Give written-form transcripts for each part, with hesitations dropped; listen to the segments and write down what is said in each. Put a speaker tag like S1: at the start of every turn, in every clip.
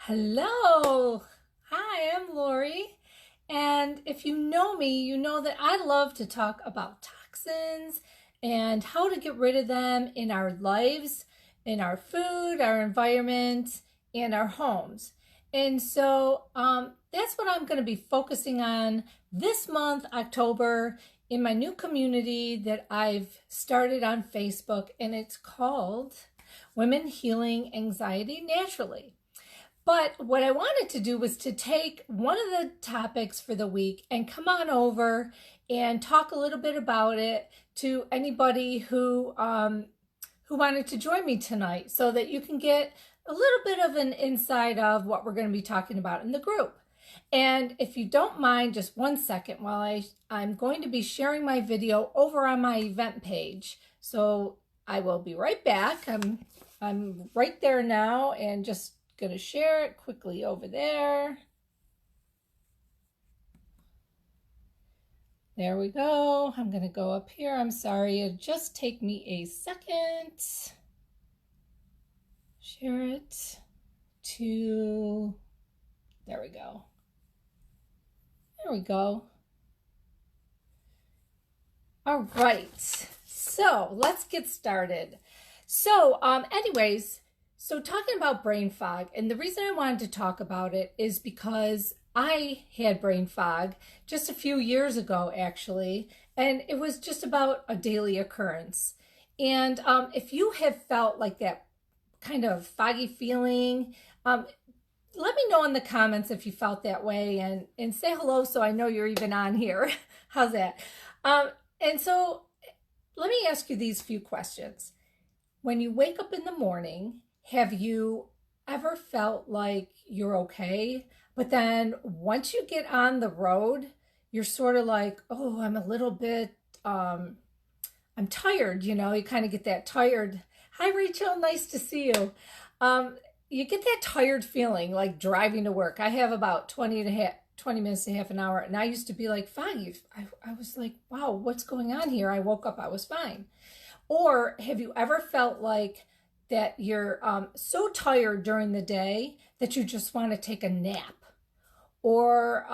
S1: Hello. Hi, I'm Lori. And if you know me, you know that I love to talk about toxins and how to get rid of them in our lives, in our food, our environment, and our homes. And so that's what I'm going to be focusing on this month, October, in my new community that I've started on Facebook, and it's called Women Healing Anxiety Naturally. But what I wanted to do was to take one of the topics for the week and come on over and talk a little bit about it to anybody who wanted to join me tonight, so that you can get a little bit of an insight of what we're going to be talking about in the group. And if you don't mind, just 1 second while I'm going to be sharing my video over on my event page. So I will be right back. I'm right there now and just going to share it quickly over there. There we go. I'm going to go up here. I'm sorry. It'll just take me a second. Share it to, there we go. There we go. All right. So let's get started. So anyways, so talking about brain fog, and the reason I wanted to talk about it is because I had brain fog just a few years ago, actually, and it was just about a daily occurrence. And if you have felt like that kind of foggy feeling, let me know in the comments if you felt that way, and say hello so I know you're even on here. How's that? And so let me ask you these few questions. When you wake up in the morning, have you ever felt like you're okay, but then once you get on the road, you're sort of like, oh, I'm a little bit, I'm tired, you kind of get that tired. Hi, Rachel, nice to see you. You get that tired feeling like driving to work. I have about 20 minutes to half an hour, and I used to be like foggy. I was like, wow, what's going on here? I woke up, I was fine. Or have you ever felt like that you're so tired during the day that you just want to take a nap, or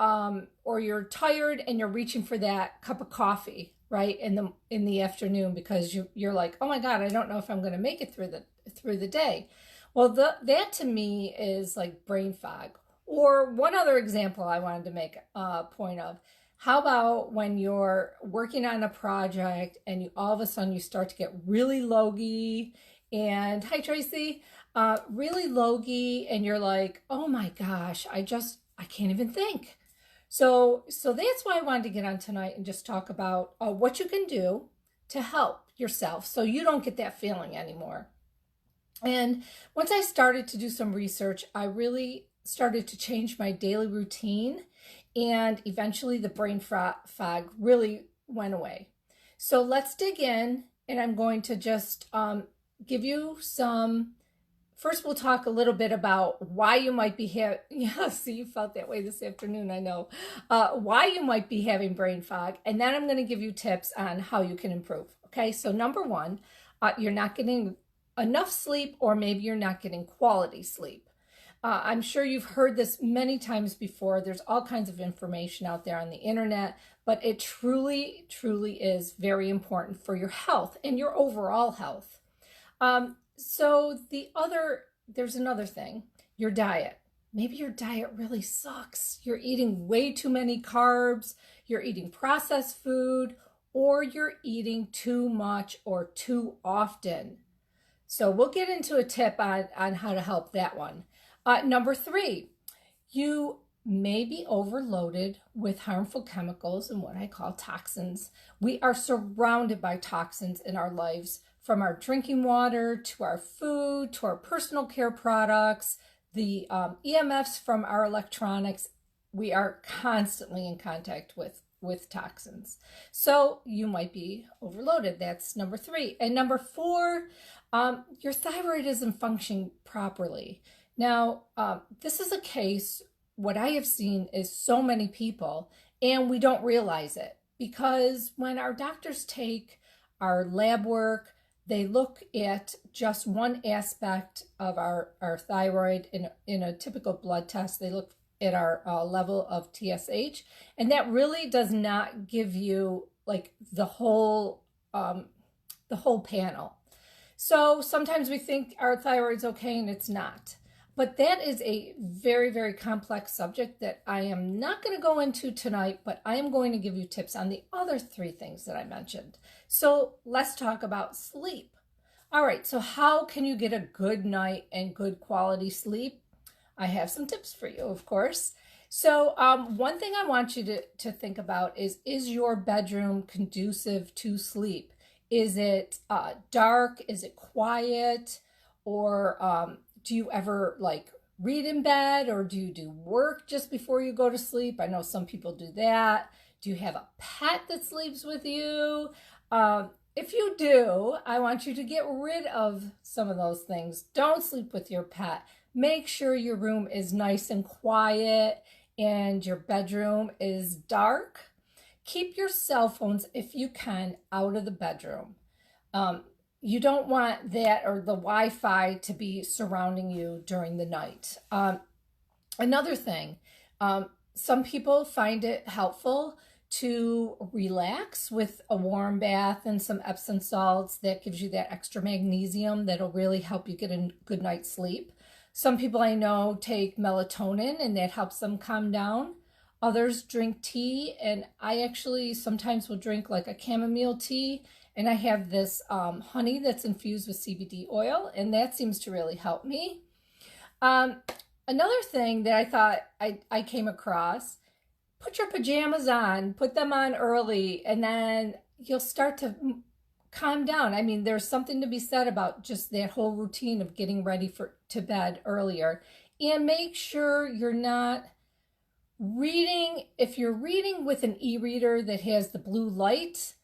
S1: you're tired and you're reaching for that cup of coffee right in the afternoon because you're like, oh my God, I don't know if I'm going to make it through the day. Well, that to me is like brain fog. Or one other example I wanted to make a point of. How about when you're working on a project and all of a sudden you start to get really logy, and hi Tracy, really logy, and you're like, oh my gosh, I can't even think. So that's why I wanted to get on tonight and just talk about what you can do to help yourself so you don't get that feeling anymore. And once I started to do some research, I really started to change my daily routine, and eventually the brain fog really went away. So let's dig in, and I'm going to just give you some. First, we'll talk a little bit about why you might be yeah, see, you felt that way this afternoon, I know. Why you might be having brain fog, and then I'm going to give you tips on how you can improve. Okay, so number one, you're not getting enough sleep, or maybe you're not getting quality sleep. I'm sure you've heard this many times before. There's all kinds of information out there on the internet, but it truly, truly is very important for your health and your overall health. So there's another thing, your diet. Maybe your diet really sucks. You're eating way too many carbs, you're eating processed food, or you're eating too much or too often. So we'll get into a tip on how to help that one. Number three, you may be overloaded with harmful chemicals and what I call toxins. We are surrounded by toxins in our lives, from our drinking water to our food to our personal care products, the EMFs from our electronics. We are constantly in contact with toxins. So you might be overloaded. That's number three. And number four, your thyroid isn't functioning properly. Now, this is a case, what I have seen is so many people, and we don't realize it, because when our doctors take our lab work, they look at just one aspect of our thyroid. In a typical blood test, they look at our level of TSH, and that really does not give you like the whole panel. So sometimes we think our thyroid's okay and it's not. But that is a very, very complex subject that I am not going to go into tonight, but I am going to give you tips on the other 3 things that I mentioned. So let's talk about sleep. All right, so how can you get a good night and good quality sleep? I have some tips for you, of course. So one thing I want you to think about is your bedroom conducive to sleep? Is it dark? Is it quiet? Or do you ever like read in bed, or do you do work just before you go to sleep? I know some people do that. Do you have a pet that sleeps with you? If you do, I want you to get rid of some of those things. Don't sleep with your pet. Make sure your room is nice and quiet and your bedroom is dark. Keep your cell phones, if you can, out of the bedroom. You don't want that or the Wi-Fi to be surrounding you during the night. Another thing, some people find it helpful to relax with a warm bath and some Epsom salts. That gives you that extra magnesium that'll really help you get a good night's sleep. Some people I know take melatonin and that helps them calm down. Others drink tea, and I actually sometimes will drink like a chamomile tea, and I have this honey that's infused with CBD oil, and that seems to really help me. Another thing that I thought I came across, put your pajamas on, put them on early, and then you'll start to calm down. I mean, there's something to be said about just that whole routine of getting ready to bed earlier. And make sure you're not reading. If you're reading with an e-reader that has the blue light,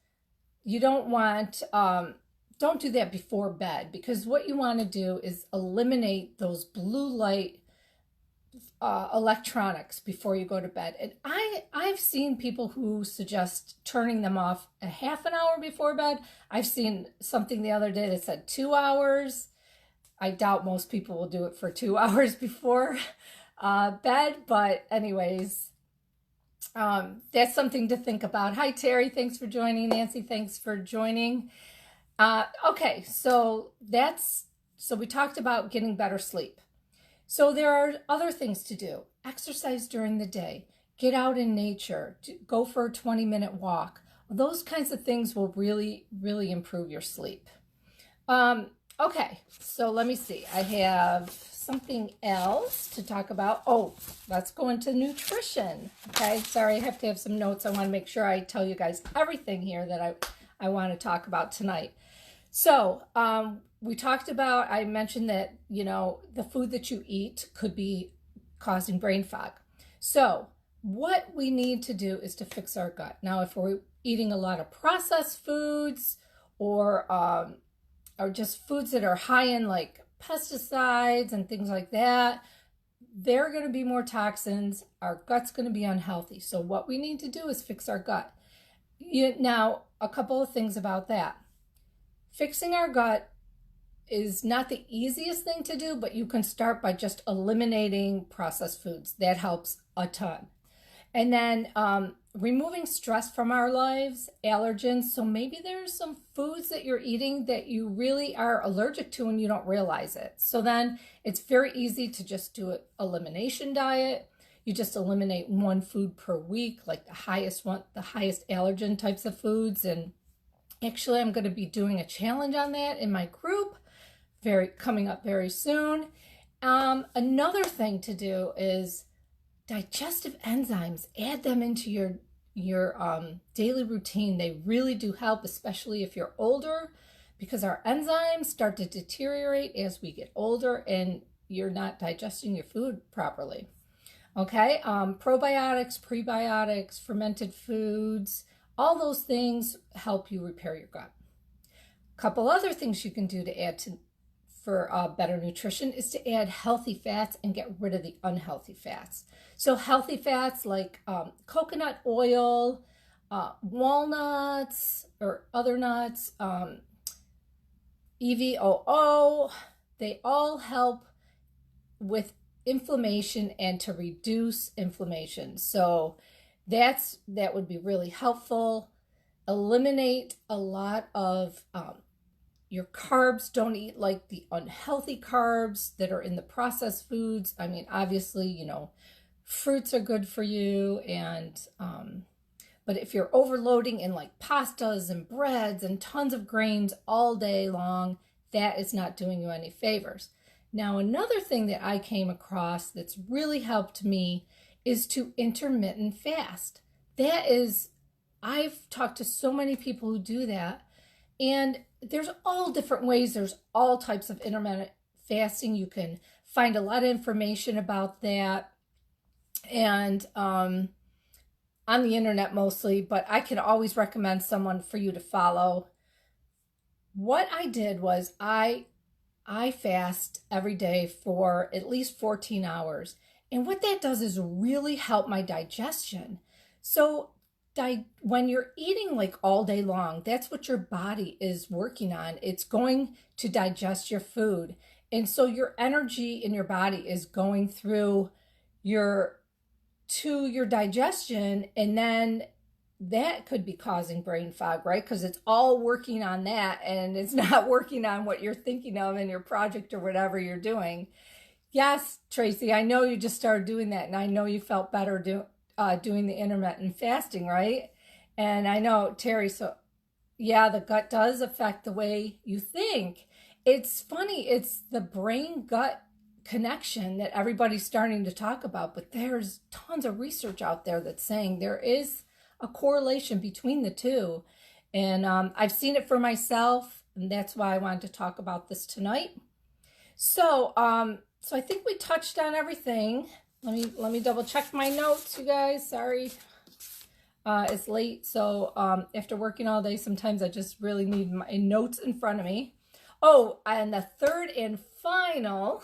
S1: you don't want, don't do that before bed, because what you want to do is eliminate those blue light electronics before you go to bed. And I've seen people who suggest turning them off a half an hour before bed. I've seen something the other day that said 2 hours. I doubt most people will do it for 2 hours before bed, but anyways, that's something to think about. Hi, Terry. Thanks for joining. Nancy, thanks for joining. Okay, so we talked about getting better sleep. So there are other things to do. Exercise during the day. Get out in nature. Go for a 20-minute walk. Those kinds of things will really, really improve your sleep. Okay, so let me see. I have something else to talk about. Oh, let's go into nutrition. Okay, sorry, I have to have some notes. I want to make sure I tell you guys everything here that I want to talk about tonight. So we talked about, I mentioned that, you know, the food that you eat could be causing brain fog. So what we need to do is to fix our gut. Now, if we're eating a lot of processed foods or just foods that are high in like pesticides and things like that, they're going to be more toxins. Our gut's going to be unhealthy. So what we need to do is fix our gut. Now, a couple of things about that. Fixing our gut is not the easiest thing to do, but you can start by just eliminating processed foods. That helps a ton. And then removing stress from our lives, allergens. So maybe there's some foods that you're eating that you really are allergic to and you don't realize it. So then it's very easy to just do an elimination diet. You just eliminate one food per week, like the highest allergen types of foods. And actually, I'm going to be doing a challenge on that in my group, coming up very soon. Another thing to do is digestive enzymes. Add them into your daily routine. They really do help, especially if you're older, because our enzymes start to deteriorate as we get older and you're not digesting your food properly. Okay, probiotics, prebiotics, fermented foods, all those things help you repair your gut. A couple other things you can do to add for better nutrition is to add healthy fats and get rid of the unhealthy fats. So healthy fats like coconut oil, walnuts or other nuts, EVOO, they all help with inflammation and to reduce inflammation. So that would be really helpful. Eliminate a lot of your carbs. Don't eat like the unhealthy carbs that are in the processed foods. I mean, obviously, you know, fruits are good for you, and but if you're overloading in like pastas and breads and tons of grains all day long, that is not doing you any favors. Now, another thing that I came across that's really helped me is to intermittent fast. That is, I've talked to so many people who do that, and there's all different ways. There's all types of intermittent fasting. You can find a lot of information about that, and on the internet mostly, but I can always recommend someone for you to follow. What I did was I fast every day for at least 14 hours. And what that does is really help my digestion. So when you're eating like all day long, that's what your body is working on. It's going to digest your food. And so your energy in your body is going through to your digestion, and then that could be causing brain fog, right? Because it's all working on that, and it's not working on what you're thinking of in your project or whatever you're doing. Yes, Tracy, I know you just started doing that, and I know you felt better doing the intermittent fasting, right? And I know, Terry, so yeah, the gut does affect the way you think. It's funny, it's the brain-gut connection that everybody's starting to talk about, but there's tons of research out there that's saying there is a correlation between the two. And I've seen it for myself, and that's why I wanted to talk about this tonight. So I think we touched on everything. Let me double check my notes, you guys. Sorry. It's late, so after working all day, sometimes I just really need my notes in front of me. Oh, and the third and final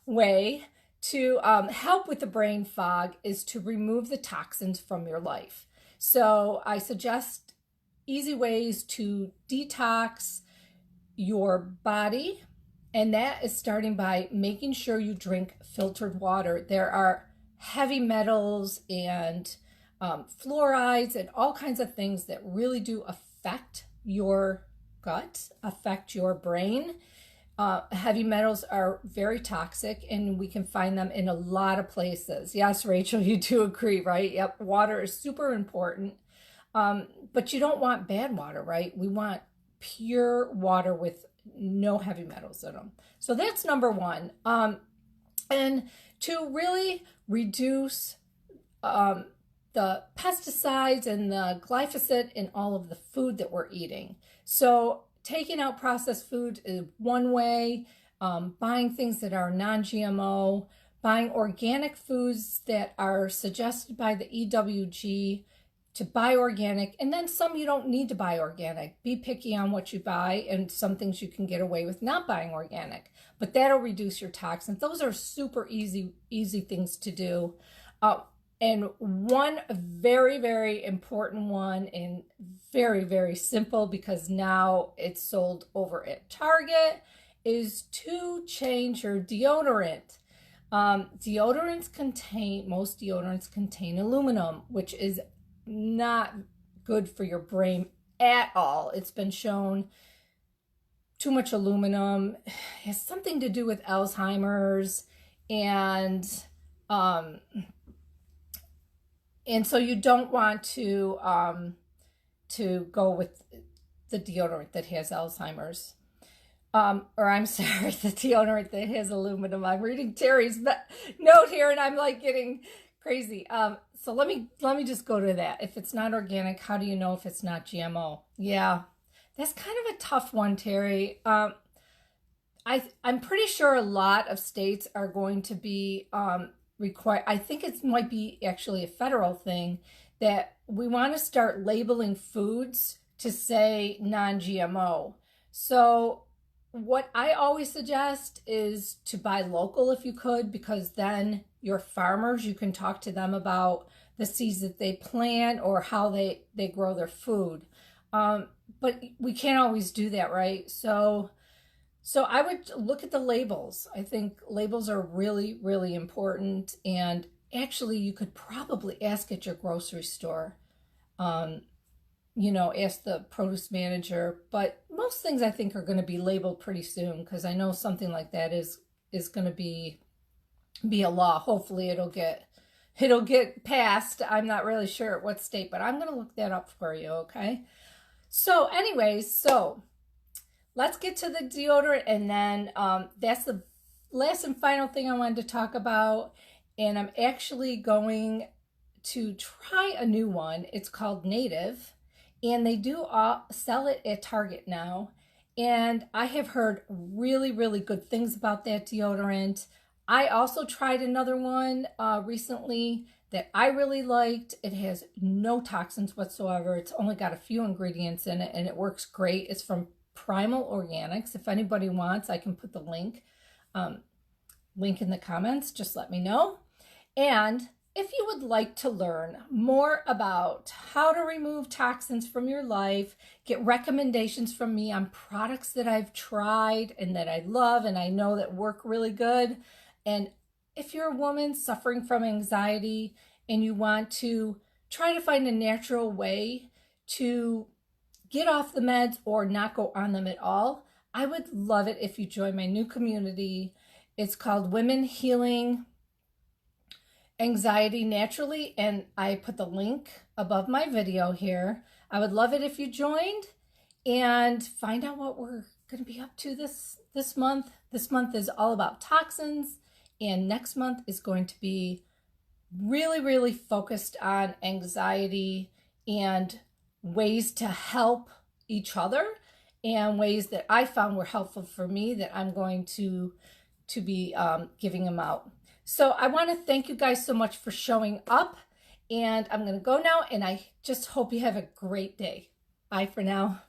S1: way to help with the brain fog is to remove the toxins from your life. So I suggest easy ways to detox your body, and that is starting by making sure you drink filtered water. There are heavy metals and fluorides and all kinds of things that really do affect your gut, affect your brain. Heavy metals are very toxic, and we can find them in a lot of places. Yes, Rachel, you do agree, right? Yep, water is super important. But you don't want bad water, right? We want pure water with no heavy metals in them. So that's number one. And to really reduce the pesticides and the glyphosate in all of the food that we're eating. So taking out processed food is one way. Buying things that are non-GMO, buying organic foods that are suggested by the EWG to buy organic, and then some you don't need to buy organic. Be picky on what you buy, and some things you can get away with not buying organic, but that'll reduce your toxins. Those are super easy things to do. And one very, very important one, and very, very simple because now it's sold over at Target, is to change your deodorant. Most deodorants contain aluminum, which is not good for your brain at all. It's been shown too much aluminum has something to do with Alzheimer's, and so you don't want to go with the deodorant that has Alzheimer's. Or I'm sorry, the deodorant that has aluminum. I'm reading Terry's note here, and I'm like getting crazy. So let me just go to that. If it's not organic, how do you know if it's not GMO? Yeah, that's kind of a tough one, Terry. I'm pretty sure a lot of states are going to be require. I think it might be actually a federal thing that we want to start labeling foods to say non-GMO. So what I always suggest is to buy local if you could, because then your farmers, you can talk to them about the seeds that they plant or how they grow their food. But we can't always do that, right? So So I would look at the labels. I think labels are really, really important. And actually, you could probably ask at your grocery store. You know, ask the produce manager. But most things I think are going to be labeled pretty soon, because I know something like that is going to be a law. Hopefully, it'll get passed. I'm not really sure at what state, but I'm going to look that up for you. Okay. So, anyways, let's get to the deodorant, and then that's the last and final thing I wanted to talk about. And I'm actually going to try a new one. It's called Native, and they do sell it at Target now. And I have heard really, really good things about that deodorant. I also tried another one recently that I really liked. It has no toxins whatsoever. It's only got a few ingredients in it, and it works great. It's from Primal Organics. If anybody wants, I can put the link in the comments. Just let me know. And if you would like to learn more about how to remove toxins from your life, get recommendations from me on products that I've tried and that I love and I know that work really good. And if you're a woman suffering from anxiety and you want to try to find a natural way to get off the meds or not go on them at all, I would love it if you join my new community. It's called Women Healing Anxiety Naturally, and I put the link above my video here. I would love it if you joined and find out what we're going to be up to this month. This month is all about toxins, and next month is going to be really, really focused on anxiety and ways to help each other, and ways that I found were helpful for me that I'm going to be giving them out. So I want to thank you guys so much for showing up, and I'm going to go now, and I just hope you have a great day. Bye for now.